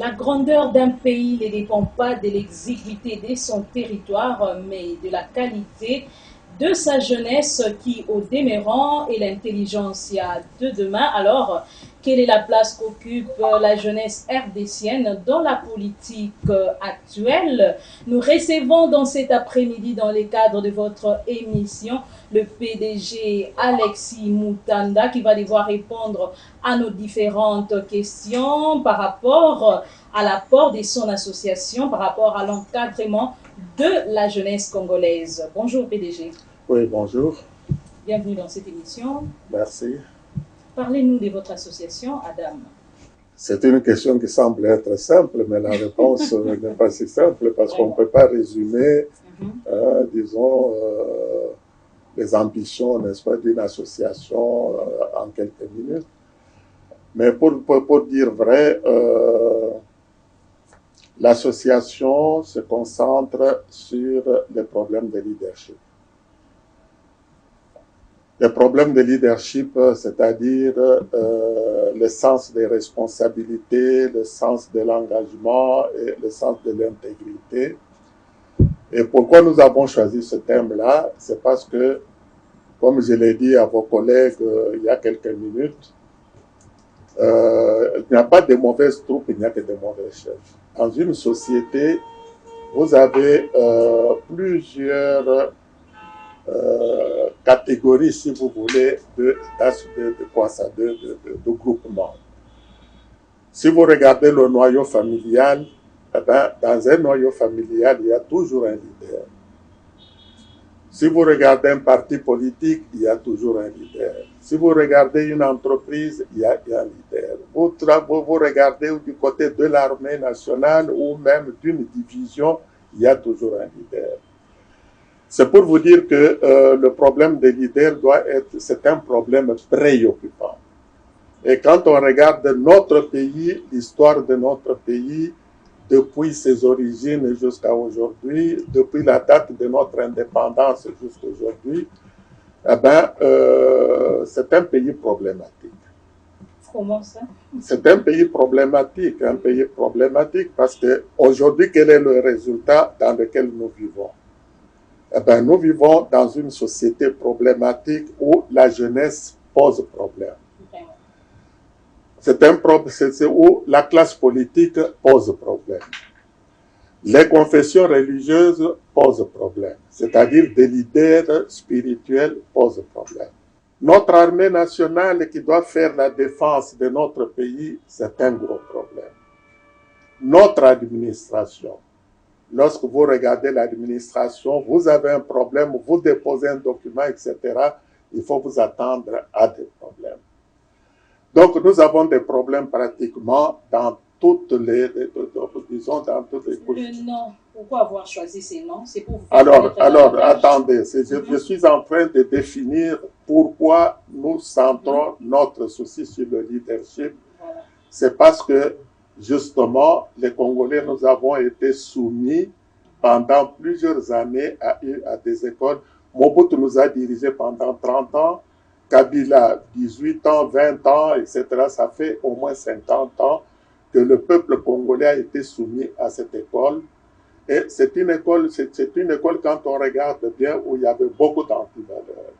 La grandeur d'un pays ne dépend pas de l'exiguïté de son territoire, mais de la qualité de sa jeunesse qui, au demeurant, est l'intelligentsia de demain. Alors, quelle est la place qu'occupe la jeunesse rdcienne dans la politique actuelle? Nous recevons dans cet après-midi, dans le cadre de votre émission, le PDG Alexis Moutanda qui va devoir répondre à nos différentes questions par rapport à l'apport de son association, par rapport à l'encadrement de la jeunesse congolaise. Bonjour PDG. Oui, bonjour. Bienvenue dans cette émission. Merci. Parlez-nous de votre association, Adam. C'est une question qui semble être simple, mais la réponse n'est pas si simple parce qu'on ne peut pas résumer, disons, les ambitions, n'est-ce pas, d'une association en quelques minutes. Mais pour dire vrai, l'association se concentre sur les problèmes de leadership. Les problèmes de leadership, c'est-à-dire le sens des responsabilités, le sens de l'engagement et le sens de l'intégrité. Et pourquoi nous avons choisi ce thème-là? C'est parce que, comme je l'ai dit à vos collègues il y a quelques minutes, il n'y a pas de mauvaises troupes, il n'y a que de mauvais chefs. Dans une société, vous avez plusieurs catégories, si vous voulez, de groupements. Si vous regardez le noyau familial, eh bien, dans un noyau familial, il y a toujours un leader. Si vous regardez un parti politique, il y a toujours un leader. Si vous regardez une entreprise, il y a un leader. Vous regardez du côté de l'armée nationale ou même d'une division, il y a toujours un leader. C'est pour vous dire que le problème des leaders c'est un problème préoccupant. Et quand on regarde notre pays, l'histoire de notre pays, depuis ses origines jusqu'à aujourd'hui, depuis la date de notre indépendance jusqu'à aujourd'hui, eh ben, c'est un pays problématique. Comment ça? C'est un pays problématique parce que aujourd'hui, quel est le résultat dans lequel nous vivons? Eh ben, nous vivons dans une société problématique où la jeunesse pose problème. C'est où la classe politique pose problème. Les confessions religieuses posent problème, c'est-à-dire des leaders spirituels posent problème. Notre armée nationale qui doit faire la défense de notre pays, c'est un gros problème. Notre administration, lorsque vous regardez l'administration, vous avez un problème, vous déposez un document, etc., il faut vous attendre à des problèmes. Donc, nous avons des problèmes pratiquement dans toutes les couches. Le nom, pourquoi avoir choisi ces noms? C'est pour vous Alors, attendez, je suis en train de définir pourquoi nous centrons notre souci sur le leadership. Voilà. C'est parce que, justement, les Congolais, nous avons été soumis pendant plusieurs années à des écoles. Mobutu nous a dirigés pendant 30 ans. Kabila, 18 ans, 20 ans, etc. Ça fait au moins 50 ans que le peuple congolais a été soumis à cette école. Et c'est une école, quand on regarde bien, où il y avait beaucoup d'antivaleurs.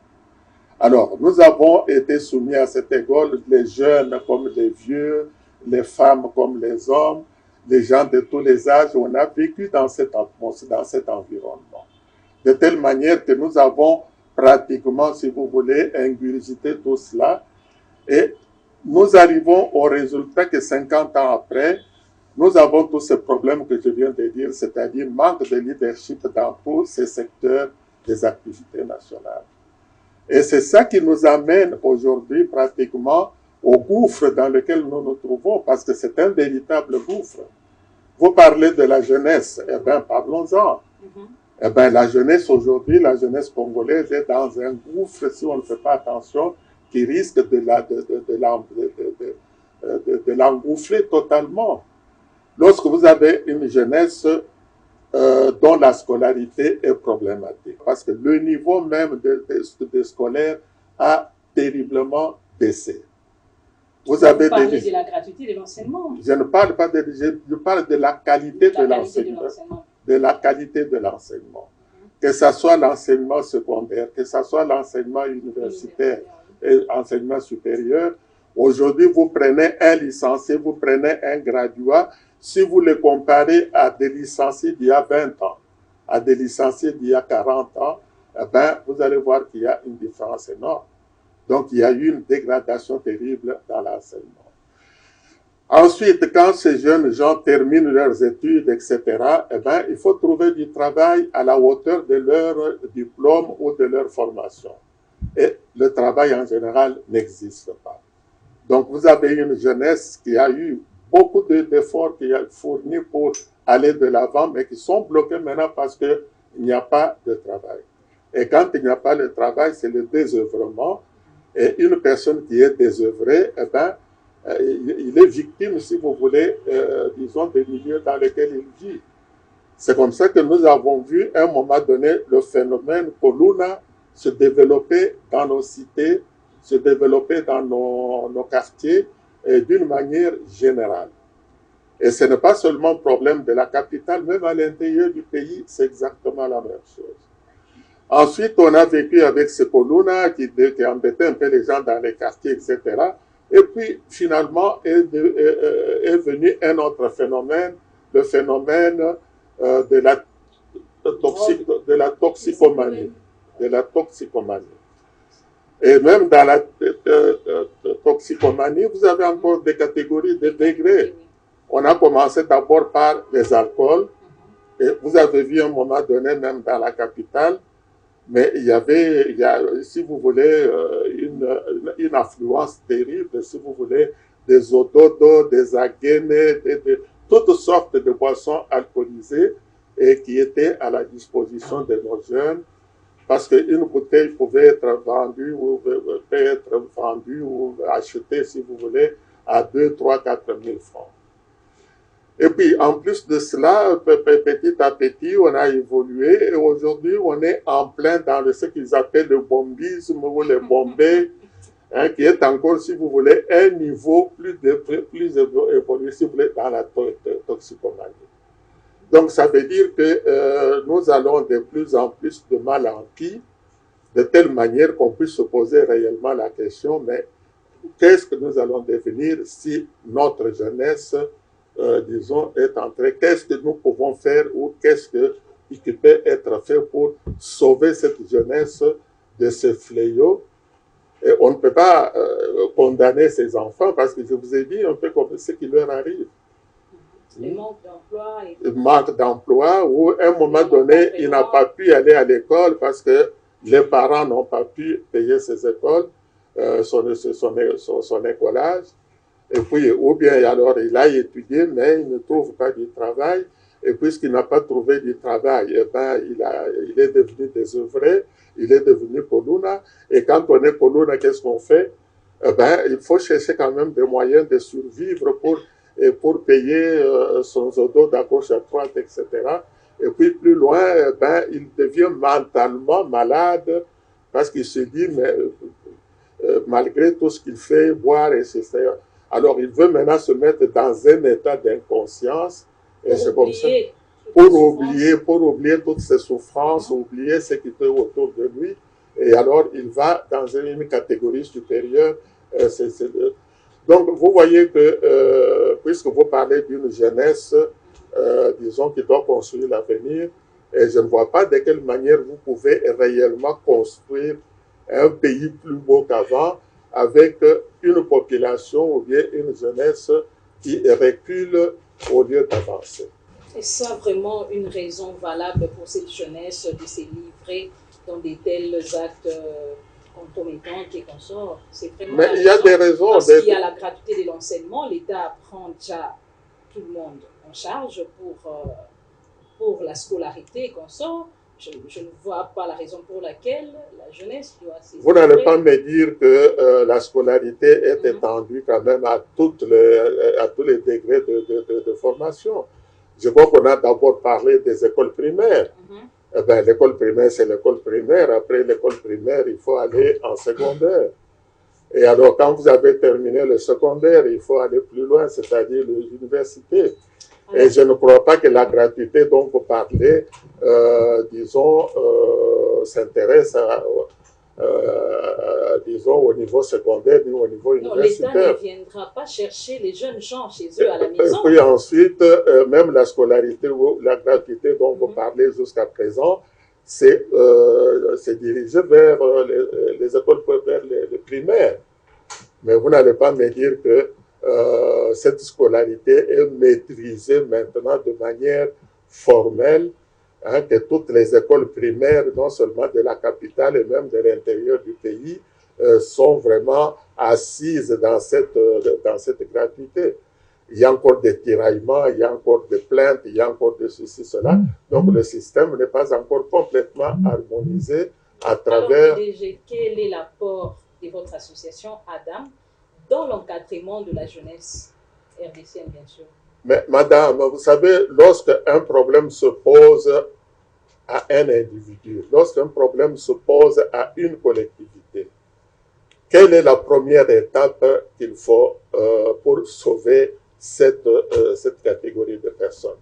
Alors, nous avons été soumis à cette école, les jeunes comme les vieux, les femmes comme les hommes, les gens de tous les âges. On a vécu dans cette atmosphère, dans cet environnement. De telle manière que nous avons pratiquement, si vous voulez, ingurgiter tout cela. Et nous arrivons au résultat que 50 ans après, nous avons tous ces problèmes que je viens de dire, c'est-à-dire manque de leadership dans tous ces secteurs des activités nationales. Et c'est ça qui nous amène aujourd'hui pratiquement au gouffre dans lequel nous nous trouvons, parce que c'est un véritable gouffre. Vous parlez de la jeunesse, eh bien, parlons-en. Eh bien, la jeunesse aujourd'hui, la jeunesse congolaise est dans un gouffre, si on ne fait pas attention, qui risque de l'engouffrer totalement. Lorsque vous avez une jeunesse dont la scolarité est problématique, parce que le niveau même de scolaire a terriblement baissé. Vous parlez de la gratuité de l'enseignement. Je ne parle pas je parle de la qualité de l'enseignement. De la qualité de l'enseignement. Que ce soit l'enseignement secondaire, que ce soit l'enseignement universitaire et l'enseignement supérieur. Aujourd'hui, vous prenez un licencié, vous prenez un graduat. Si vous le comparez à des licenciés d'il y a 20 ans, à des licenciés d'il y a 40 ans, eh ben, vous allez voir qu'il y a une différence énorme. Donc, il y a eu une dégradation terrible dans l'enseignement. Ensuite, quand ces jeunes gens terminent leurs études, etc., eh ben, il faut trouver du travail à la hauteur de leur diplôme ou de leur formation. Et le travail en général n'existe pas. Donc, vous avez une jeunesse qui a eu beaucoup d'efforts qui a fournis pour aller de l'avant, mais qui sont bloqués maintenant parce qu'il n'y a pas de travail. Et quand il n'y a pas de travail, c'est le désœuvrement. Et une personne qui est désœuvrée, eh ben, il est victime, si vous voulez, disons, des milieux dans lesquels il vit. C'est comme ça que nous avons vu, à un moment donné, le phénomène Koluna se développer dans nos cités, se développer dans nos quartiers, d'une manière générale. Et ce n'est pas seulement le problème de la capitale, même à l'intérieur du pays, c'est exactement la même chose. Ensuite, on a vécu avec ce Koluna qui embêtait un peu les gens dans les quartiers, etc. Et puis, finalement, est venu un autre phénomène, le phénomène de la toxicomanie. De la toxicomanie. Et même dans la toxicomanie, vous avez encore des catégories de degrés. On a commencé d'abord par les alcools. Et vous avez vu à un moment donné, même dans la capitale, mais il y a, si vous voulez, une affluence terrible, si vous voulez, des ododos, des aguenes, toutes sortes de boissons alcoolisées et qui étaient à la disposition de nos jeunes, parce qu'une bouteille pouvait être vendue ou achetée, si vous voulez, à 2, 3, 4 000 francs. Et puis, en plus de cela, petit à petit, on a évolué et aujourd'hui, on est en plein dans ce qu'ils appellent le bombisme ou le bombé, hein, qui est encore, si vous voulez, un niveau plus évolué, si vous voulez, dans la toxicomanie. Donc, ça veut dire que nous allons de plus en plus de mal en pis, de telle manière qu'on puisse se poser réellement la question, mais qu'est-ce que nous allons devenir si notre jeunesse disons, est entrée, qu'est-ce que nous pouvons faire ou qu'est-ce qui peut être fait pour sauver cette jeunesse de ce fléau. Et on ne peut pas condamner ces enfants parce que je vous ai dit un peu comme ce qui leur arrive. Le manque d'emploi. Le manque d'emploi ou à un moment donné, il n'a pas pu aller à l'école parce que les parents n'ont pas pu payer ses écoles, son écolage. Et puis, ou bien alors il a étudié, mais il ne trouve pas du travail. Et puisqu'il n'a pas trouvé du travail, eh ben, il est devenu désœuvré, il est devenu Koluna. Et quand on est Koluna, qu'est-ce qu'on fait? Eh ben, il faut chercher quand même des moyens de survivre pour payer son zodo d'à gauche à droite, etc. Et puis plus loin, eh ben, il devient mentalement malade parce qu'il se dit, mais malgré tout ce qu'il fait, boire, etc., alors, il veut maintenant se mettre dans un état d'inconscience. Et c'est comme ça. Pour oublier toutes ses souffrances, oublier ce qui était autour de lui. Et alors, il va dans une catégorie supérieure. Donc, vous voyez que, puisque vous parlez d'une jeunesse, disons, qui doit construire l'avenir, et je ne vois pas de quelle manière vous pouvez réellement construire un pays plus beau qu'avant, avec une population ou bien une jeunesse qui recule au lieu d'avancer. Est-ce ça vraiment une raison valable pour cette jeunesse de se livrer dans de tels actes concomitante et consorts. C'est vraiment Mais il y a des raisons. Parce qu'il y a la gratuité de l'enseignement, l'État prend déjà tout le monde en charge pour la scolarité et consorts. Je ne vois pas la raison pour laquelle la jeunesse doit s'élever. Vous n'allez pas me dire que la scolarité est étendue quand même à tous les degrés de formation. Je crois qu'on a d'abord parlé des écoles primaires. Eh bien, l'école primaire, c'est l'école primaire. Après l'école primaire, il faut aller en secondaire. Et alors, quand vous avez terminé le secondaire, il faut aller plus loin, c'est-à-dire l'université. Et je ne crois pas que la gratuité dont vous parlez, disons, s'intéresse disons, au niveau secondaire ni au niveau universitaire. L'État ne viendra pas chercher les jeunes gens chez eux à la maison. Et puis ensuite, même la scolarité ou la gratuité dont vous parlez jusqu'à présent, c'est dirigé vers les écoles, vers les primaires. Mais vous n'allez pas me dire que cette scolarité est maîtrisée maintenant de manière formelle, hein, que toutes les écoles primaires, non seulement de la capitale et même de l'intérieur du pays, sont vraiment assises dans cette gratuité. Il y a encore des tiraillements, il y a encore des plaintes, il y a encore de ceci, cela. Donc le système n'est pas encore complètement harmonisé à travers... Alors, quel est l'apport de votre association ADAM dans l'encadrement de la jeunesse RDCienne, bien sûr? Mais madame, vous savez, lorsqu'un problème se pose à un individu, lorsqu'un problème se pose à une collectivité, quelle est la première étape qu'il faut pour sauver cette catégorie de personnes?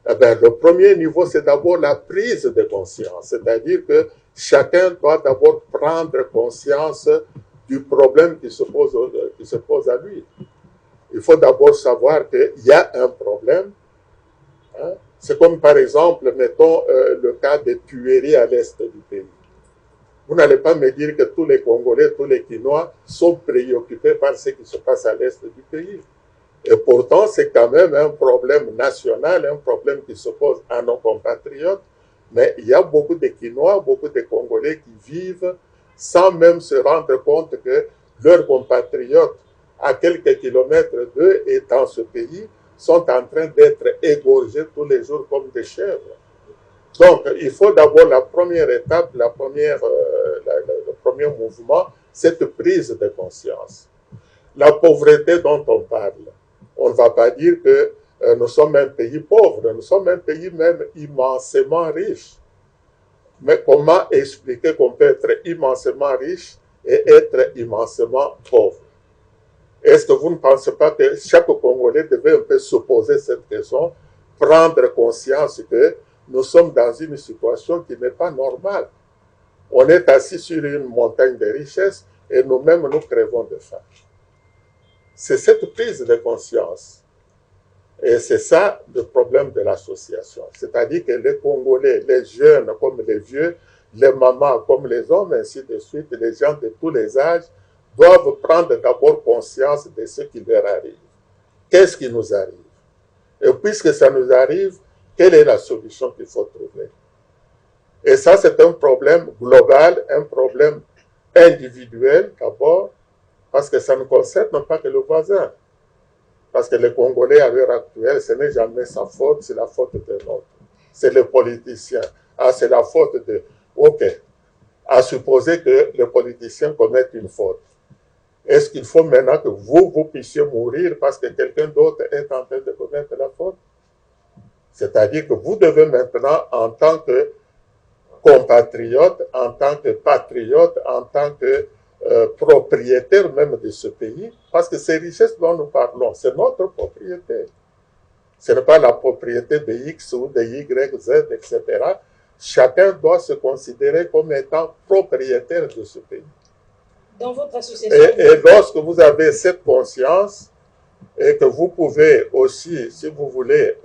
Eh bien, le premier niveau, c'est d'abord la prise de conscience, c'est-à-dire que chacun doit d'abord prendre conscience du problème qui se pose à lui. Il faut d'abord savoir qu'il y a un problème. Hein. C'est comme par exemple, mettons le cas des tueries à l'est du pays. Vous n'allez pas me dire que tous les Congolais, tous les Quinois sont préoccupés par ce qui se passe à l'est du pays. Et pourtant, c'est quand même un problème national, un problème qui se pose à nos compatriotes. Mais il y a beaucoup de Quinois, beaucoup de Congolais qui vivent sans même se rendre compte que leurs compatriotes, à quelques kilomètres d'eux et dans ce pays, sont en train d'être égorgés tous les jours comme des chèvres. Donc, il faut d'abord la première étape, le premier mouvement, cette prise de conscience. La pauvreté dont on parle, on ne va pas dire que nous sommes un pays pauvre, nous sommes un pays même immensément riche. Mais comment expliquer qu'on peut être immensément riche et être immensément pauvre? Est-ce que vous ne pensez pas que chaque Congolais devait un peu se poser cette question, prendre conscience que nous sommes dans une situation qui n'est pas normale? On est assis sur une montagne de richesses et nous-mêmes nous crevons de faim. C'est cette prise de conscience. Et c'est ça le problème de l'association. C'est-à-dire que les Congolais, les jeunes comme les vieux, les mamans comme les hommes, ainsi de suite, les gens de tous les âges, doivent prendre d'abord conscience de ce qui leur arrive. Qu'est-ce qui nous arrive? Et puisque ça nous arrive, quelle est la solution qu'il faut trouver? Et ça, c'est un problème global, un problème individuel d'abord, parce que ça ne concerne pas que le voisin. Parce que les Congolais, à l'heure actuelle, ce n'est jamais sa faute, c'est la faute de l'autre. C'est les politiciens. Ah, c'est la faute de... OK. À supposer que les politiciens commettent une faute. Est-ce qu'il faut maintenant que vous puissiez mourir parce que quelqu'un d'autre est en train de commettre la faute? C'est-à-dire que vous devez maintenant, en tant que compatriote, en tant que patriote, en tant que propriétaire même de ce pays, parce que ces richesses dont nous parlons, c'est notre propriété. Ce n'est pas la propriété de X ou de Y, Z, etc. Chacun doit se considérer comme étant propriétaire de ce pays. Dans votre association... Et lorsque vous avez cette conscience, et que vous pouvez aussi, si vous voulez,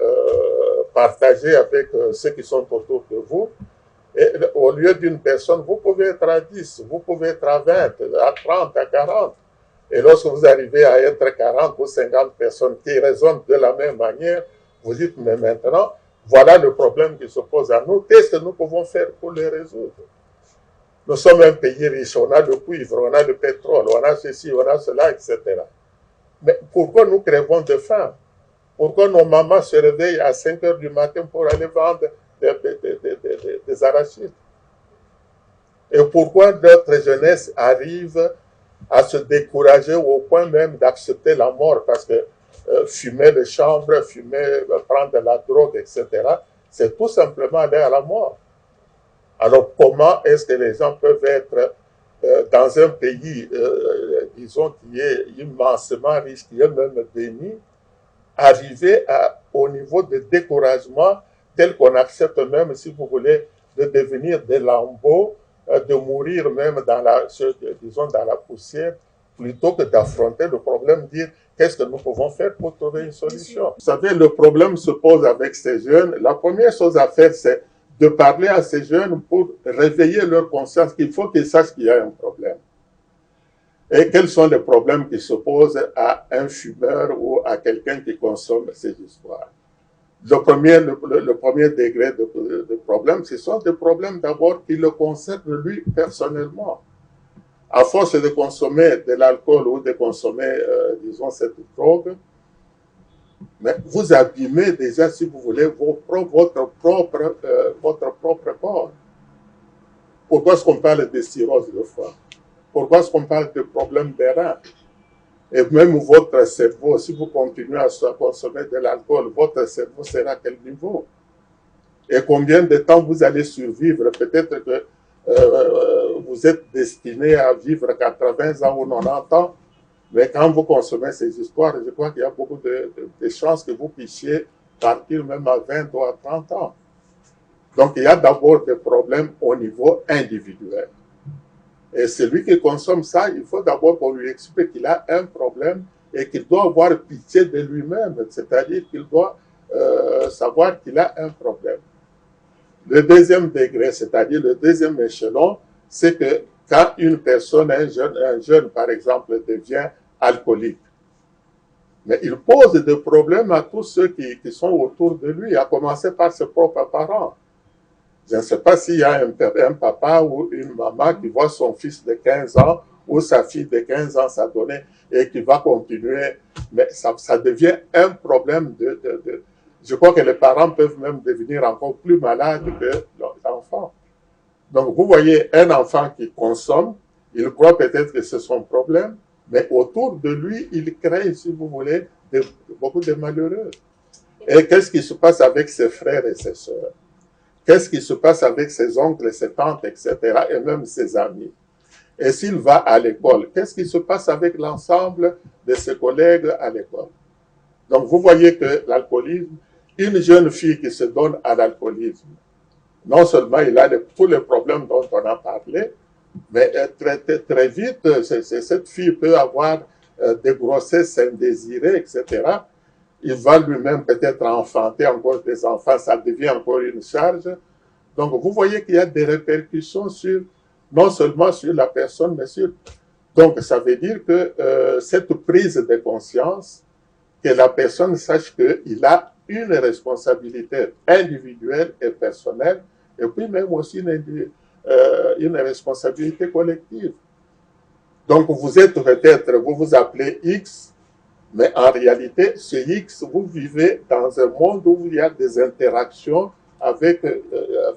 partager avec ceux qui sont autour de vous, et au lieu d'une personne, vous pouvez être à 10, vous pouvez être à 20, à 30, à 40. Et lorsque vous arrivez à être 40 ou 50 personnes qui raisonnent de la même manière, vous dites, mais maintenant, voilà le problème qui se pose à nous, qu'est-ce que nous pouvons faire pour le résoudre? Nous sommes un pays riche, on a le cuivre, on a le pétrole, on a ceci, on a cela, etc. Mais pourquoi nous crevons de faim? Pourquoi nos mamans se réveillent à 5 heures du matin pour aller vendre des arachides? Et pourquoi notre jeunesse arrive à se décourager au point même d'accepter la mort? Parce que fumer le chanvre, prendre de la drogue, etc., c'est tout simplement aller à la mort. Alors comment est-ce que les gens peuvent être dans un pays, disons, qui est immensément riche, qui est même béni, arriver au niveau de découragement tel qu'on accepte même, si vous voulez, de devenir des lambeaux, de mourir même dans la poussière, plutôt que d'affronter le problème, dire qu'est-ce que nous pouvons faire pour trouver une solution. Vous savez, le problème se pose avec ces jeunes. La première chose à faire, c'est de parler à ces jeunes pour réveiller leur conscience qu'il faut qu'ils sachent qu'il y a un problème. Et quels sont les problèmes qui se posent à un fumeur ou à quelqu'un qui consomme ces histoires? Le premier degré de problème, ce sont des problèmes d'abord qui le concernent lui personnellement. À force de consommer de l'alcool ou de consommer, disons, cette drogue, mais vous abîmez déjà, si vous voulez, votre propre corps. Pourquoi est-ce qu'on parle de cirrhose de foie? Pourquoi est-ce qu'on parle de problèmes des reins? Et même votre cerveau, si vous continuez à consommer de l'alcool, votre cerveau sera à quel niveau? Et combien de temps vous allez survivre? Peut-être que vous êtes destiné à vivre 80 ans ou 90 ans, mais quand vous consommez ces histoires, je crois qu'il y a beaucoup de chances que vous puissiez partir même à 20 ou à 30 ans. Donc il y a d'abord des problèmes au niveau individuel. Et celui qui consomme ça, il faut d'abord qu'on lui explique qu'il a un problème et qu'il doit avoir pitié de lui-même, c'est-à-dire qu'il doit savoir qu'il a un problème. Le deuxième degré, c'est-à-dire le deuxième échelon, c'est que quand une personne, un jeune par exemple, devient alcoolique, mais il pose des problèmes à tous ceux qui sont autour de lui, à commencer par ses propres parents. Je ne sais pas s'il y a un papa ou une maman qui voit son fils de 15 ans ou sa fille de 15 ans s'adonner et qui va continuer. Mais ça devient un problème Je crois que les parents peuvent même devenir encore plus malades que l'enfant. Donc, vous voyez un enfant qui consomme, il croit peut-être que c'est son problème, mais autour de lui, il crée, si vous voulez, beaucoup de malheureux. Et qu'est-ce qui se passe avec ses frères et ses sœurs? Qu'est-ce qui se passe avec ses oncles, ses tantes, etc., et même ses amis? Et s'il va à l'école, qu'est-ce qui se passe avec l'ensemble de ses collègues à l'école? Donc, vous voyez que l'alcoolisme, une jeune fille qui se donne à l'alcoolisme, non seulement il a tous les problèmes dont on a parlé, mais très vite, cette fille peut avoir des grossesses indésirées, etc. Il va lui-même peut-être enfanter encore des enfants, ça devient encore une charge. Donc, vous voyez qu'il y a des répercussions non seulement sur la personne, mais sur... Donc, ça veut dire que cette prise de conscience, que la personne sache qu'il a une responsabilité individuelle et personnelle, et puis même aussi une responsabilité collective. Donc, vous êtes peut-être, vous vous appelez X, mais en réalité, ce X, vous vivez dans un monde où il y a des interactions avec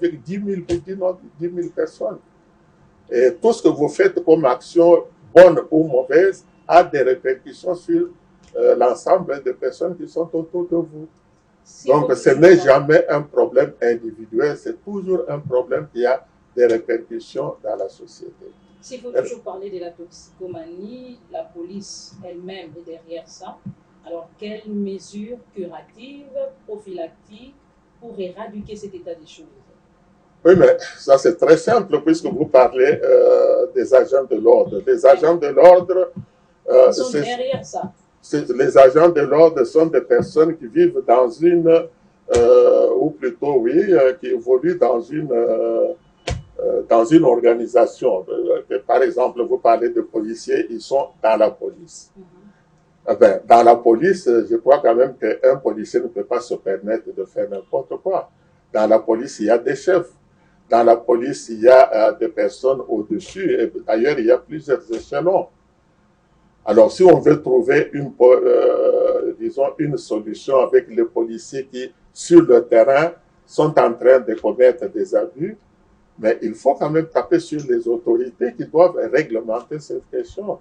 10 000 personnes. Et tout ce que vous faites comme action, bonne ou mauvaise, a des répercussions sur l'ensemble des personnes qui sont autour de vous. Donc, ce n'est jamais un problème individuel, c'est toujours un problème qui a des répercussions dans la société. S'il faut toujours parler de la toxicomanie, la police elle-même est derrière ça. Alors, quelles mesures curatives, prophylactiques pour éradiquer cet état des choses? Oui, mais ça c'est très simple puisque vous parlez des agents de l'ordre. Les agents de l'ordre... Ils sont derrière ça. Les agents de l'ordre sont des personnes qui vivent dans une... ou plutôt, oui, qui évoluent dans une organisation. Par exemple, vous parlez de policiers, ils sont dans la police. Dans la police, je crois quand même qu'un policier ne peut pas se permettre de faire n'importe quoi. Dans la police, il y a des chefs. dans la police, il y a des personnes au-dessus. Et d'ailleurs, il y a plusieurs échelons. Alors, si on veut trouver disons, une solution avec les policiers qui, sur le terrain, sont en train de commettre des abus, mais il faut quand même taper sur les autorités qui doivent réglementer cette question.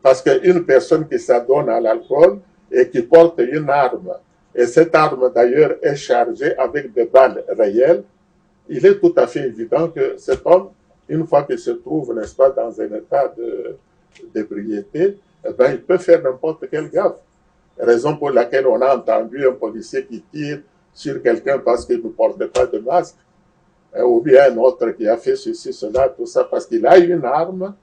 Parce qu'une personne qui s'adonne à l'alcool et qui porte une arme, et cette arme d'ailleurs est chargée avec des balles réelles, il est tout à fait évident que cet homme, une fois qu'il se trouve, n'est-ce pas, dans un état d'ébriété, eh ben, il peut faire n'importe quelle gaffe. Raison pour laquelle on a entendu un policier qui tire sur quelqu'un parce qu'il ne portait pas de masque, ou bien un autre qui a fait ceci, cela, tout ça, parce qu'il a une arme,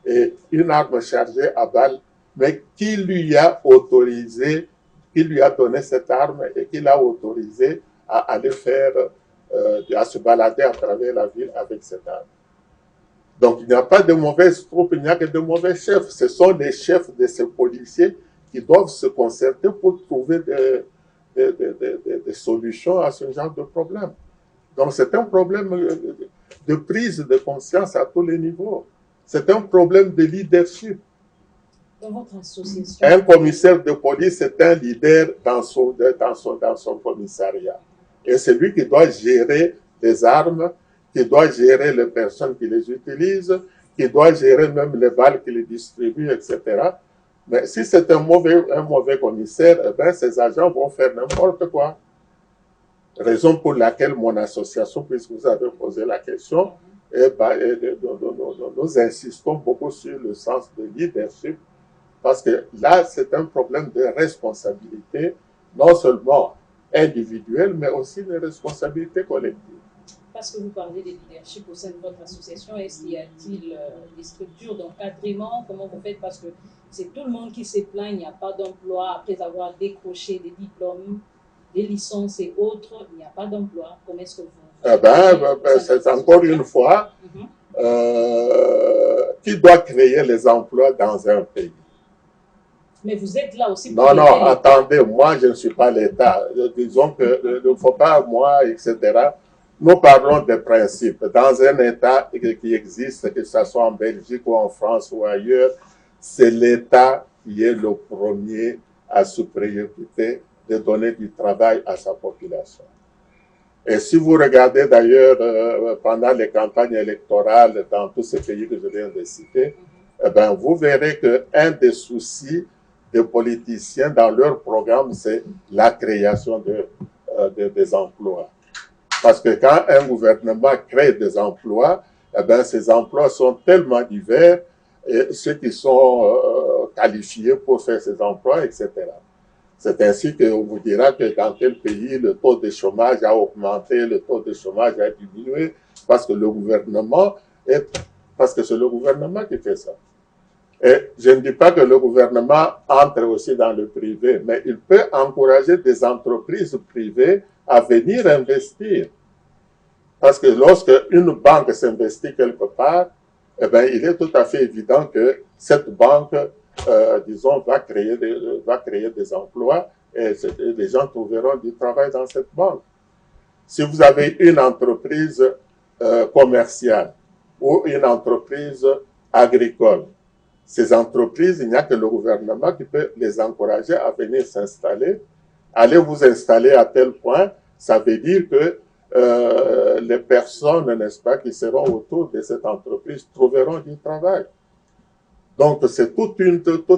et une arme chargée à balles, mais qui lui a autorisé, qui lui a donné cette arme et qui l'a autorisé à aller faire, à se balader à travers la ville avec cette arme. Donc, il n'y a pas de mauvaises troupes, il n'y a que de mauvais chefs. Ce sont les chefs de ces policiers qui doivent se concerter pour trouver des solutions à ce genre de problème. Donc, c'est un problème de prise de conscience à tous les niveaux. C'est un problème de leadership. Dans votre association, un commissaire de police est un leader dans son commissariat. Et c'est lui qui doit gérer les armes, qui doit gérer les personnes qui les utilisent, qui doit gérer même les balles qu'il distribue, etc. Mais si c'est un mauvais commissaire, eh bien, ces agents vont faire n'importe quoi. Raison pour laquelle mon association, puisque vous avez posé la question, nous insistons beaucoup sur le sens de leadership, parce que là, c'est un problème de responsabilité, non seulement individuelle, mais aussi de responsabilité collective. Parce que vous parlez de leadership au sein de votre association, est-ce qu'il y a-t-il des structures d'encadrement? Comment vous faites? Parce que c'est tout le monde qui se plaint, il n'y a pas d'emploi après avoir décroché des diplômes, des licences et autres, il n'y a pas d'emploi. Comment est-ce que vous... c'est encore une fois, qui doit créer les emplois dans un pays? Mais vous êtes là aussi pour... Non, attendez, moi je ne suis pas l'État. Disons qu'il ne faut pas, moi, etc. Nous parlons des principes. Dans un État qui existe, que ce soit en Belgique ou en France ou ailleurs, c'est l'État qui est le premier à se préoccuper de donner du travail à sa population. Et si vous regardez d'ailleurs pendant les campagnes électorales dans tous ces pays que je viens de citer, eh ben, vous verrez qu'un des soucis des politiciens dans leur programme, c'est la création des emplois. Parce que quand un gouvernement crée des emplois, eh ben, ces emplois sont tellement divers, et ceux qui sont qualifiés pour faire ces emplois, etc. C'est ainsi qu'on vous dira que dans tel pays, le taux de chômage a augmenté, le taux de chômage a diminué, parce que parce que c'est le gouvernement qui fait ça. Et je ne dis pas que le gouvernement entre aussi dans le privé, mais il peut encourager des entreprises privées à venir investir. Parce que lorsque une banque s'investit quelque part, eh bien, il est tout à fait évident que cette banque, disons, va créer des emplois et les gens trouveront du travail dans cette banque. Si vous avez une entreprise commerciale ou une entreprise agricole, ces entreprises, il n'y a que le gouvernement qui peut les encourager à venir s'installer. Allez vous installer à tel point, ça veut dire que les personnes, n'est-ce pas, qui seront autour de cette entreprise trouveront du travail. Donc, c'est tout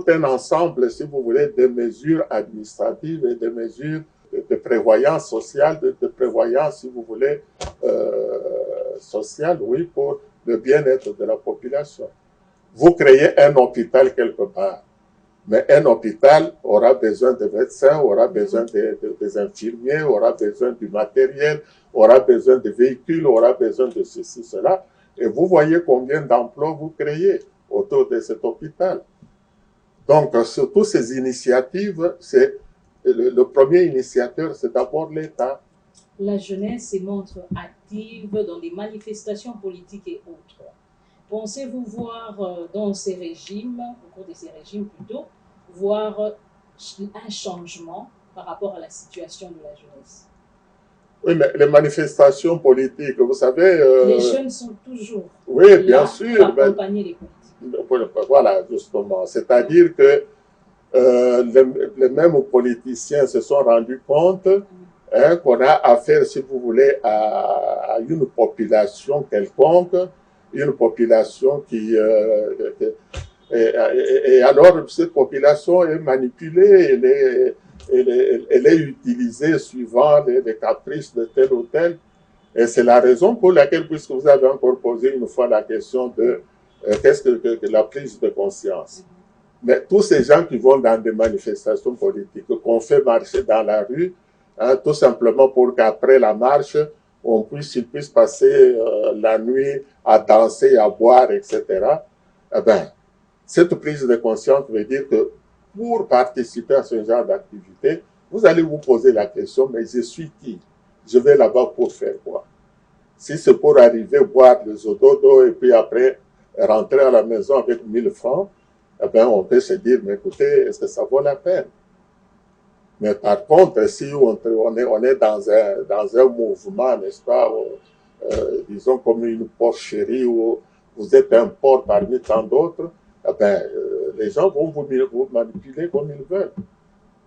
un ensemble, si vous voulez, de mesures administratives et de mesures de prévoyance sociale, de prévoyance, si vous voulez, sociale, oui, pour le bien-être de la population. Vous créez un hôpital quelque part, mais un hôpital aura besoin de médecins, aura besoin des infirmiers, aura besoin du matériel, aura besoin de véhicules, aura besoin de ceci, cela. Et vous voyez combien d'emplois vous créez autour de cet hôpital. Donc, sur toutes ces initiatives, c'est le premier initiateur, c'est d'abord l'État. La jeunesse se montre active dans des manifestations politiques et autres. Pensez-vous voir dans ces régimes, au cours de ces régimes plutôt, voir un changement par rapport à la situation de la jeunesse? Oui, mais les manifestations politiques, vous savez... les jeunes sont toujours oui, bien là sûr. pour accompagner les politiques. Voilà, justement. C'est-à-dire que les mêmes politiciens se sont rendus compte qu'on a affaire, si vous voulez, à une population quelconque, une population et alors, cette population est manipulée, elle est utilisée suivant les caprices de tel ou tel. Et c'est la raison pour laquelle, puisque vous avez encore posé une fois la question de qu'est-ce que la prise de conscience. Mais tous ces gens qui vont dans des manifestations politiques, qu'on fait marcher dans la rue, tout simplement pour qu'après la marche, ils puissent passer la nuit à danser, à boire, etc. Eh ben, cette prise de conscience veut dire que pour participer à ce genre d'activité, vous allez vous poser la question, mais je suis qui? Je vais là-bas pour faire quoi? Si c'est pour arriver boire le zododo et puis après rentrer à la maison avec 1000 francs, eh bien, on peut se dire, mais écoutez, est-ce que ça vaut la peine? Mais par contre, si on est dans un mouvement, n'est-ce pas, disons comme une porcherie où vous êtes un porc parmi tant d'autres, eh bien, les gens vont vous manipuler comme ils veulent.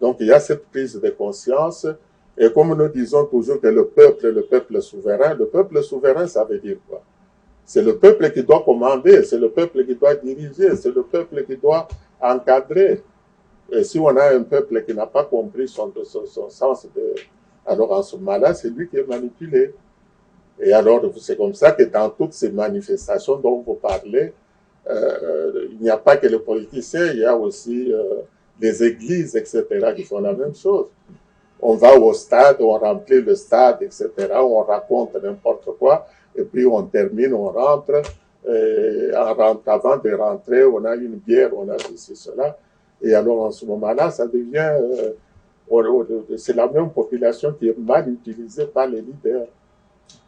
Donc, il y a cette prise de conscience. Et comme nous disons toujours que le peuple souverain, ça veut dire quoi? C'est le peuple qui doit commander, c'est le peuple qui doit diriger, c'est le peuple qui doit encadrer. Et si on a un peuple qui n'a pas compris son sens alors en ce moment-là, c'est lui qui est manipulé. Et alors, c'est comme ça que dans toutes ces manifestations dont vous parlez, il n'y a pas que les politiciens, il y a aussi les églises, etc., qui font la même chose. On va au stade, on remplit le stade, etc., on raconte n'importe quoi, et puis on termine, on rentre, avant de rentrer, on a une bière, on a ceci, cela, et alors en ce moment-là, ça devient, c'est la même population qui est mal utilisée par les leaders.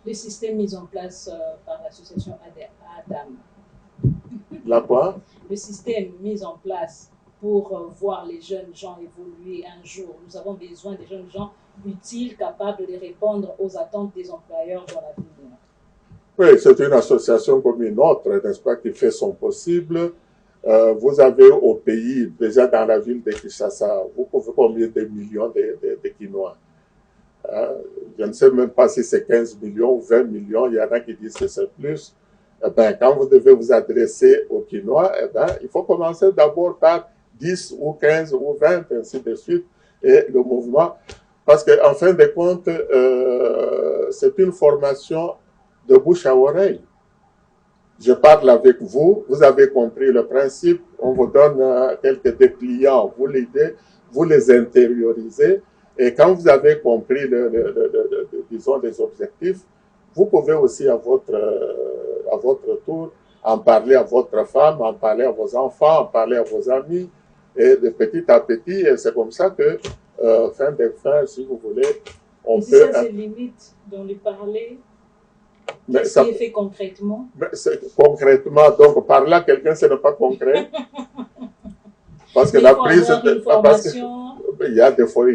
Le système mis en place par l'association Adam. La quoi? Le système mis en place pour voir les jeunes gens évoluer un jour. Nous avons besoin des jeunes gens utiles, capables de répondre aux attentes des employeurs dans l'avenir. Oui, c'est une association comme une autre, n'est-ce pas, qui fait son possible. Vous avez au pays, déjà dans la ville de Kinshasa, vous pouvez combien de millions de Quinois? Je ne sais même pas si c'est 15 millions ou 20 millions, il y en a qui disent que c'est plus. Eh bien, quand vous devez vous adresser aux Quinois, eh bien, il faut commencer d'abord par 10 ou 15 ou 20, ainsi de suite, et le mouvement. Parce qu'en fin de compte, c'est une formation de bouche à oreille. Je parle avec vous, vous avez compris le principe, on vous donne quelques dépliants, vous les intériorisez, et quand vous avez compris, disons, les objectifs, vous pouvez aussi à votre tour en parler à votre femme, en parler à vos enfants, en parler à vos amis, et de petit à petit, et c'est comme ça que, fin de fin, si vous voulez, on et peut... ça, c'est limite dans le parler. Qu'est-ce qui est fait concrètement? Concrètement, donc par là, quelqu'un, ce n'est pas concret. Parce que la prise de formation. Il y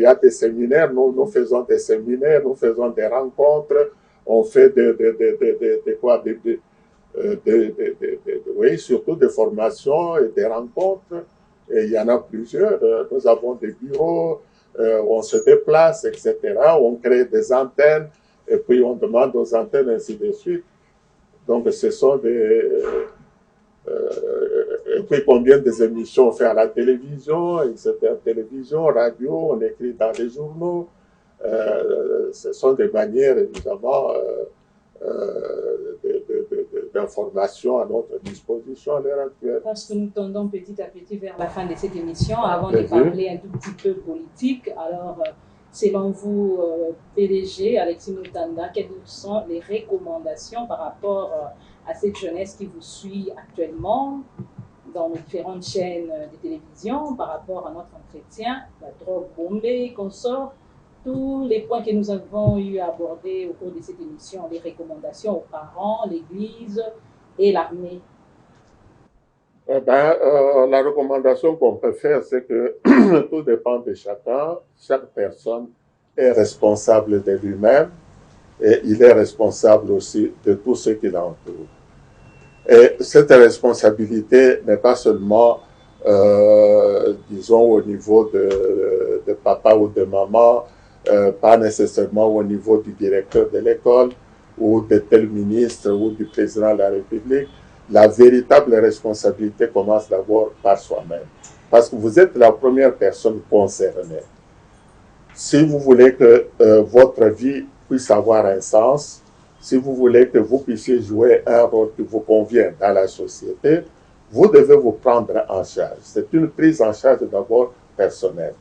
a des séminaires, nous faisons des séminaires, nous faisons des rencontres, on fait oui, surtout des formations et des rencontres. Et il y en a plusieurs. Nous avons des bureaux, on se déplace, etc. On crée des antennes. Et puis on demande aux antennes, ainsi de suite. Donc ce sont et puis combien des émissions on fait à la télévision, etc. Télévision, radio, on écrit dans les journaux. Ce sont des manières, évidemment, d'information à notre disposition à l'heure actuelle. Parce que nous tendons petit à petit vers la fin de cette émission, avant de parler un tout petit peu politique. Alors, selon vous, PDG Alexis Moutanda, quelles sont les recommandations par rapport à cette jeunesse qui vous suit actuellement dans nos différentes chaînes de télévision, par rapport à notre entretien, la drogue bombée, consorts, tous les points que nous avons eu à aborder au cours de cette émission, les recommandations aux parents, l'Église et l'armée? Eh ben, la recommandation qu'on peut faire, c'est que tout dépend de chacun. Chaque personne est responsable de lui-même. et il est responsable aussi de tout ce qui l'entoure. Et cette responsabilité n'est pas seulement, disons, au niveau de papa ou de maman, pas nécessairement au niveau du directeur de l'école ou de tel ministre ou du président de la République. La véritable responsabilité commence d'abord par soi-même. Parce que vous êtes la première personne concernée. Si vous voulez que votre vie puisse avoir un sens, si vous voulez que vous puissiez jouer un rôle qui vous convient dans la société, vous devez vous prendre en charge. C'est une prise en charge d'abord personnelle.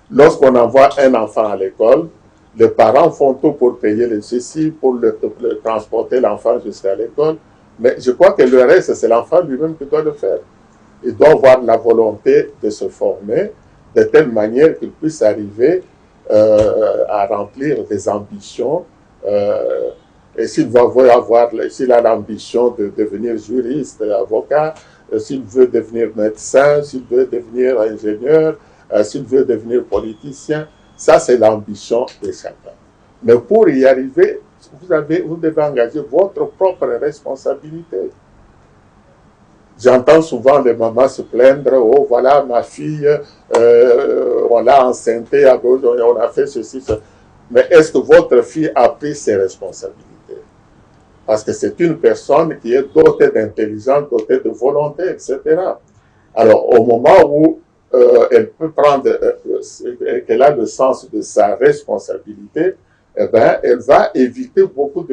Lorsqu'on envoie un enfant à l'école, les parents font tout pour payer le ceci, pour le transporter l'enfant jusqu'à l'école, mais je crois que le reste, c'est l'enfant lui-même qui doit le faire. Il doit avoir la volonté de se former de telle manière qu'il puisse arriver à remplir des ambitions. Et s'il s'il a l'ambition de devenir juriste, avocat, s'il veut devenir médecin, s'il veut devenir ingénieur, s'il veut devenir politicien, ça c'est l'ambition de chacun. Mais pour y arriver, vous devez engager votre propre responsabilité. J'entends souvent les mamans se plaindre, oh voilà ma fille, on l'a enceintée, on a fait ceci, ça. Mais est-ce que votre fille a pris ses responsabilités? Parce que c'est une personne qui est dotée d'intelligence, dotée de volonté, etc. Alors au moment où elle peut prendre, qu'elle a le sens de sa responsabilité, eh ben, elle va éviter beaucoup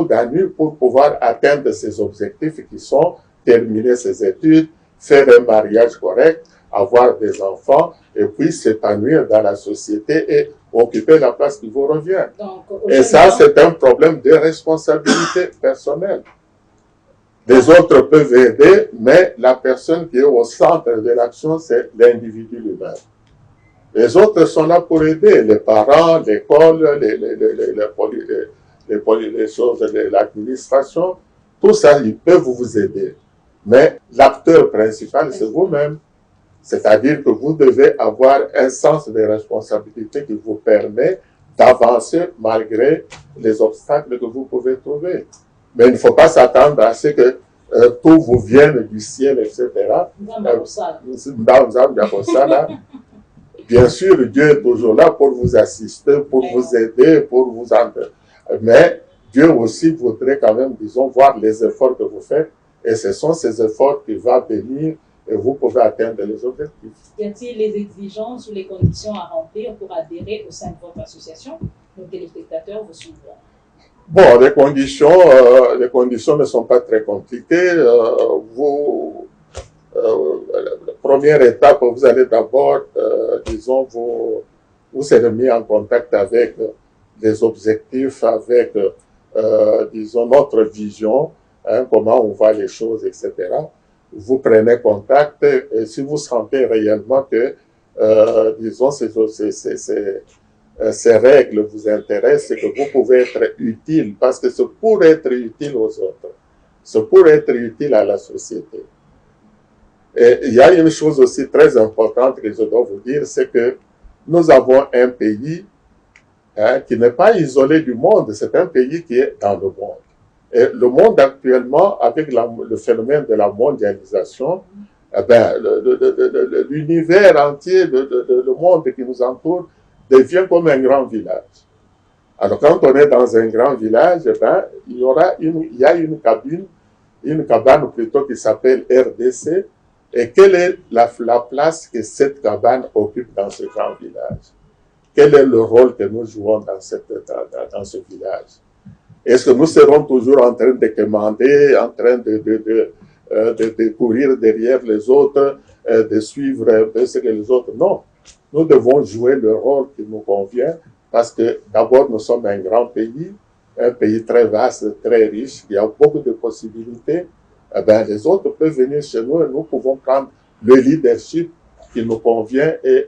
d'années pour pouvoir atteindre ses objectifs qui sont terminer ses études, faire un mariage correct, avoir des enfants et puis s'épanouir dans la société et occuper la place qui vous revient. Donc, et ça, c'est un problème de responsabilité personnelle. Les autres peuvent aider, mais la personne qui est au centre de l'action, c'est l'individu lui-même. Les autres sont là pour aider, les parents, l'école, les choses, l'administration, tout ça, ils peuvent vous aider. Mais l'acteur principal, c'est vous-même. C'est-à-dire que vous devez avoir un sens de responsabilité qui vous permet d'avancer malgré les obstacles que vous pouvez trouver. Mais il ne faut pas s'attendre à ce que tout vous vienne du ciel, etc. Bien sûr, Dieu est toujours là pour vous assister, pour vous aider, pour vous entendre. Mais Dieu aussi voudrait quand même, disons, voir les efforts que vous faites. Et ce sont ces efforts qui vont bénir et vous pouvez atteindre les objectifs. Y a-t-il les exigences ou les conditions à remplir pour adhérer au sein de votre association? Nos téléspectateurs vous suivront. Bon, les conditions ne sont pas très compliquées. La première étape, vous allez d'abord, disons, vous serez mis en contact avec les objectifs, avec, disons, notre vision, hein, comment on voit les choses, etc. Vous prenez contact et si vous sentez réellement que, disons, ces règles vous intéressent et que vous pouvez être utile, parce que c'est pour être utile aux autres, c'est pour être utile à la société. Et il y a une chose aussi très importante que je dois vous dire, c'est que nous avons un pays qui n'est pas isolé du monde, c'est un pays qui est dans le monde. Et le monde actuellement, avec le phénomène de la mondialisation, eh ben, l'univers entier, le monde qui nous entoure, devient comme un grand village. Alors quand on est dans un grand village, eh ben, il y a une cabane plutôt qui s'appelle RDC. Et quelle est la place que cette cabane occupe dans ce grand village? Quel est le rôle que nous jouons dans ce village? Est-ce que nous serons toujours en train de commander, en train de courir derrière les autres, de suivre ce que les autres? Non. Nous devons jouer le rôle qui nous convient parce que d'abord nous sommes un grand pays, un pays très vaste, très riche, il y a beaucoup de possibilités. Eh bien, les autres peuvent venir chez nous et nous pouvons prendre le leadership qui nous convient et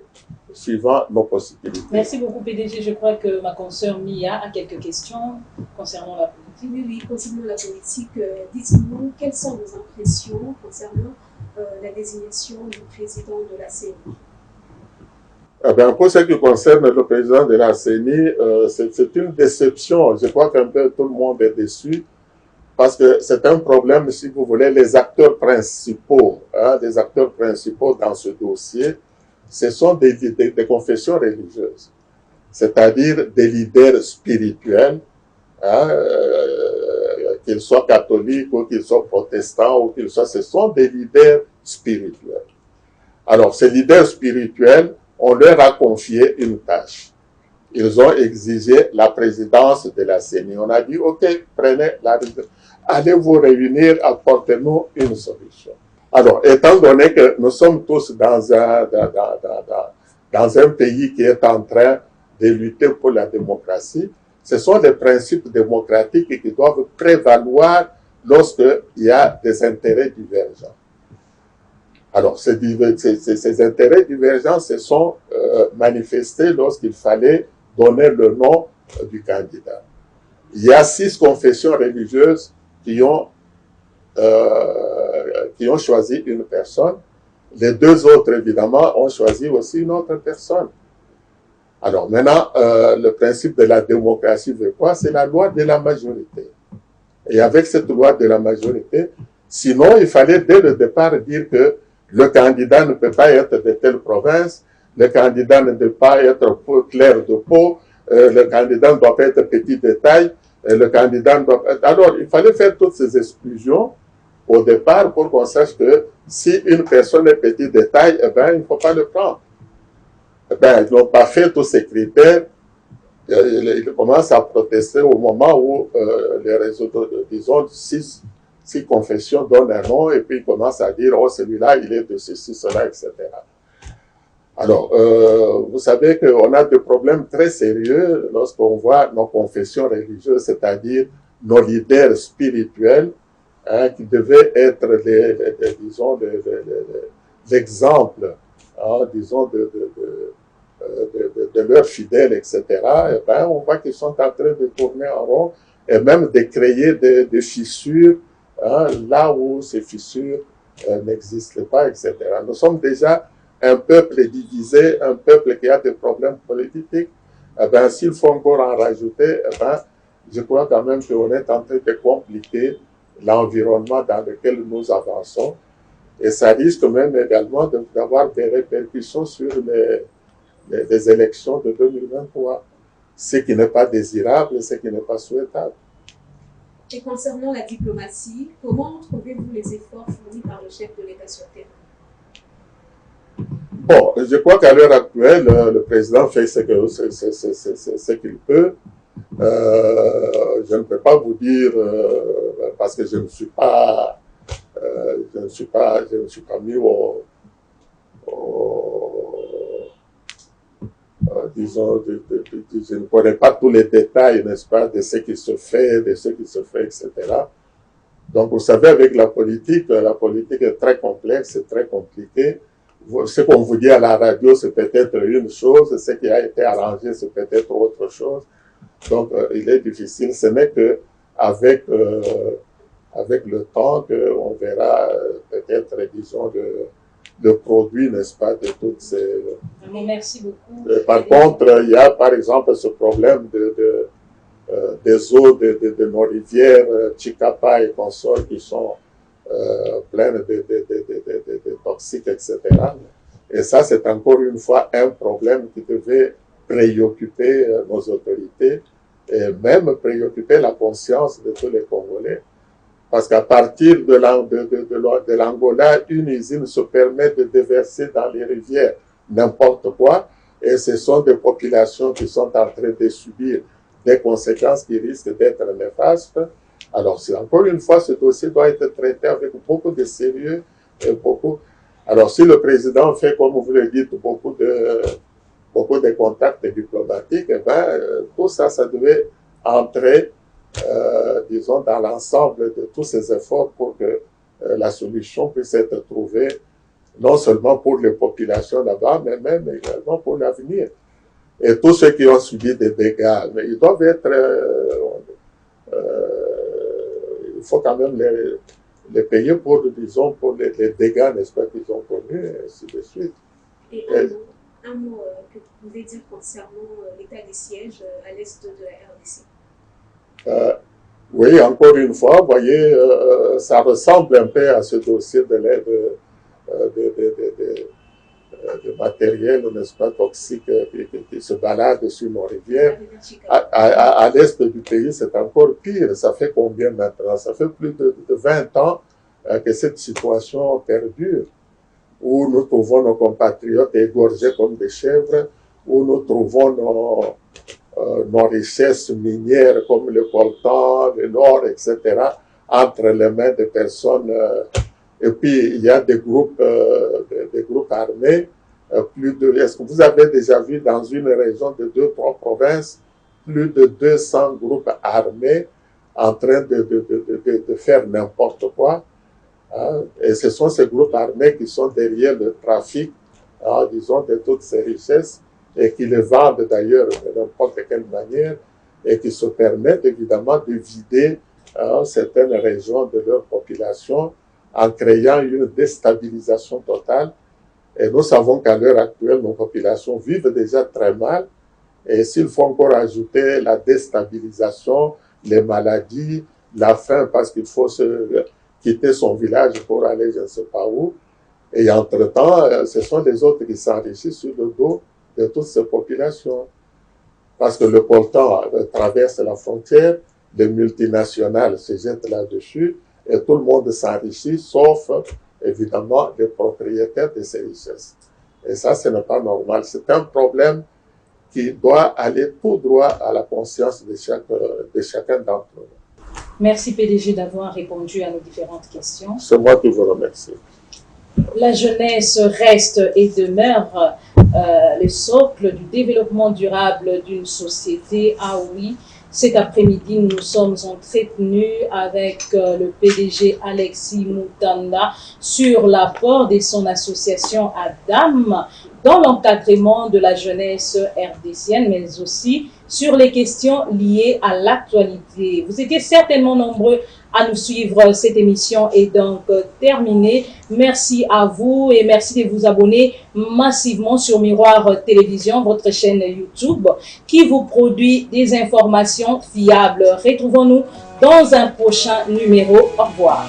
suivant nos possibilités. Merci beaucoup, PDG. Je crois que ma consoeur Mia a quelques questions concernant la politique. Oui, concernant la politique, dites-nous quelles sont vos impressions concernant la désignation du président de la CENI? Eh bien, pour ce qui concerne le président de la CENI, c'est une déception. Je crois qu'un peu tout le monde est déçu parce que c'est un problème, si vous voulez, les acteurs principaux, les acteurs principaux dans ce dossier, ce sont des confessions religieuses, c'est-à-dire des leaders spirituels, qu'ils soient catholiques ou qu'ils soient protestants ou qu'ils soient, ce sont des leaders spirituels. Alors, ces leaders spirituels, on leur a confié une tâche. Ils ont exigé la présidence de la CENI. On a dit, OK, prenez la présidence. Allez vous réunir, apportez-nous une solution. Alors, étant donné que nous sommes tous dans un pays qui est en train de lutter pour la démocratie, ce sont les principes démocratiques qui doivent prévaloir lorsqu'il y a des intérêts divergents. Alors, ces intérêts divergents se sont manifestés lorsqu'il fallait donner le nom du candidat. Il y a 6 confessions religieuses qui ont choisi une personne. Les 2 autres, évidemment, ont choisi aussi une autre personne. Alors maintenant, le principe de la démocratie veut quoi? C'est la loi de la majorité. Et avec cette loi de la majorité, sinon, il fallait dès le départ dire que le candidat ne peut pas être de telle province, le candidat ne peut pas être clair de peau, le candidat ne doit pas être petit de taille, le candidat ne doit pas... Alors, il fallait faire toutes ces exclusions au départ pour qu'on sache que si une personne est petit de taille, eh bien, il ne faut pas le prendre. Eh bien, ils n'ont pas fait tous ces critères. Ils commencent à protester au moment où les réseaux, disons, 6 confessions donnent un nom et puis ils commencent à dire, oh, celui-là, il est de ceci, cela, etc. Alors, vous savez qu'on a des problèmes très sérieux lorsqu'on voit nos confessions religieuses, c'est-à-dire nos leaders spirituels, qui devaient être, disons, l'exemple, disons, de leurs fidèles, etc. Et ben, on voit qu'ils sont en train de tourner en rond et même de créer des fissures là où ces fissures n'existent pas, etc. Nous sommes déjà un peuple divisé, un peuple qui a des problèmes politiques. Eh ben, s'il faut encore en rajouter, eh ben, je crois quand même qu'on est en train de compliquer l'environnement dans lequel nous avançons. Et ça risque même également d'avoir des répercussions sur les élections de 2023. Ce qui n'est pas désirable, ce qui n'est pas souhaitable. Et concernant la diplomatie, comment trouvez-vous les efforts fournis par le chef de l'État sur terrain? Bon, je crois qu'à l'heure actuelle, le président fait ce qu'il peut. Je ne peux pas vous dire, parce que je ne suis pas mis disons, je ne connais pas tous les détails, n'est-ce pas, de ce qui se fait, etc. Donc, vous savez, avec la politique est très complexe, c'est très compliqué. Ce qu'on vous dit à la radio, c'est peut-être une chose, ce qui a été arrangé, c'est peut-être autre chose. Donc, il est difficile. Ce n'est qu'avec avec le temps qu'on verra peut-être, disons, le produit, n'est-ce pas, de toutes ces... Merci beaucoup. Par contre, il y a par exemple ce problème des eaux de nos rivières, Chicapa et consorts, qui sont pleines de toxiques, etc. Et ça, c'est encore une fois un problème qui devait préoccuper nos autorités et même préoccuper la conscience de tous les Congolais. Parce qu'à partir de l'Angola, une usine se permet de déverser dans les rivières n'importe quoi, et ce sont des populations qui sont en train de subir des conséquences qui risquent d'être néfastes. Alors, encore une fois, ce dossier doit être traité avec beaucoup de sérieux et beaucoup... Alors, si le président fait, comme vous le dites, beaucoup de contacts diplomatiques, eh ben, tout ça, ça devait entrer, disons, dans l'ensemble de tous ces efforts pour que la solution puisse être trouvée, non seulement pour les populations là-bas, mais même également pour l'avenir. Et tous ceux qui ont subi des dégâts, mais ils doivent être... il faut quand même les payer pour, disons, pour les dégâts, n'est-ce pas, qu'ils ont connus, et ainsi de suite. Et un mot que pouvez dire concernant l'état des sièges à l'est de la RDC? Oui, encore une fois, vous voyez, ça ressemble un peu à ce dossier de l'aide de matériel, n'est-ce pas, toxique qui se balade sur nos rivières. À l'est du pays, c'est encore pire. Ça fait combien maintenant? Ça fait plus de 20 ans que cette situation perdure, où nous trouvons nos compatriotes égorgés comme des chèvres, où nous trouvons nos richesses minières comme le coltan, le l'or, etc., entre les mains des personnes. Et puis, il y a des groupes armés. Est-ce que vous avez déjà vu dans une région de 2-3 provinces, plus de 200 groupes armés en train de faire n'importe quoi? Et ce sont ces groupes armés qui sont derrière le trafic, disons, de toutes ces richesses, et qui les vendent d'ailleurs de n'importe quelle manière, et qui se permettent évidemment de vider certaines régions de leur population en créant une déstabilisation totale. Et nous savons qu'à l'heure actuelle, nos populations vivent déjà très mal, et s'il faut encore ajouter la déstabilisation, les maladies, la faim parce qu'il faut quitter son village pour aller je ne sais pas où, et entre-temps, ce sont les autres qui s'enrichissent sur le dos de toutes ces populations. Parce que le coltan traverse la frontière, les multinationales se jettent là-dessus, et tout le monde s'enrichit, sauf évidemment les propriétaires de ces richesses. Et ça, ce n'est pas normal. C'est un problème qui doit aller tout droit à la conscience de chacun d'entre nous. Merci PDG d'avoir répondu à nos différentes questions. C'est moi qui vous remercie. La jeunesse reste et demeure le socle du développement durable d'une société. Ah oui, cet après-midi, nous nous sommes entretenus avec le PDG Alexis Moutanda sur l'apport de son association ADAM dans l'encadrement de la jeunesse rdcienne, mais aussi sur les questions liées à l'actualité. Vous étiez certainement nombreux à nous suivre. Cette émission est donc terminée. Merci à vous et merci de vous abonner massivement sur Miroir Télévision, votre chaîne YouTube qui vous produit des informations fiables. Retrouvons-nous dans un prochain numéro. Au revoir.